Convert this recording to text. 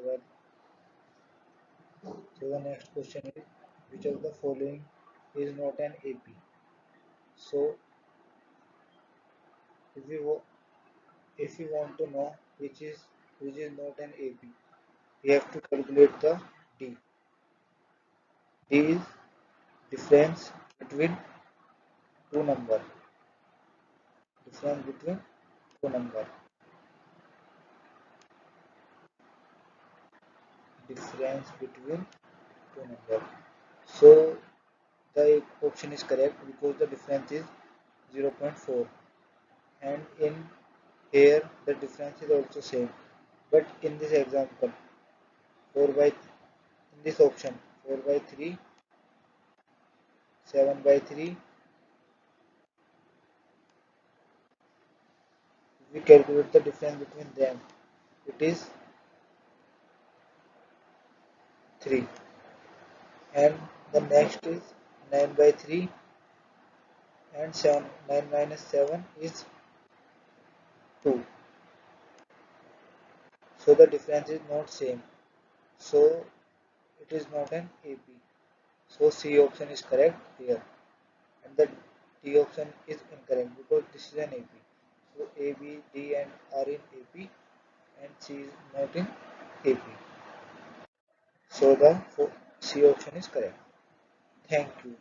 well. So the next question is, which of the following is not an AP? So if we want to know which is not an AP, we have to calculate the D. D is difference between two number. Difference between two number. Difference between two number. So the option is correct because the difference is 0.4, and in here the difference is also same, but in this example 4 by in this option 4 by 3, 7 by 3, if we calculate the difference between them, it is 3, and the next is 9 by 3 and 7, 9 minus 7 is 2, so the difference is not same, so it is not an AP. So C option is correct here, and the D option is incorrect because this is an AP. So A, B, D and are in AP, and C is not in AP. So the C option is correct. Thank you.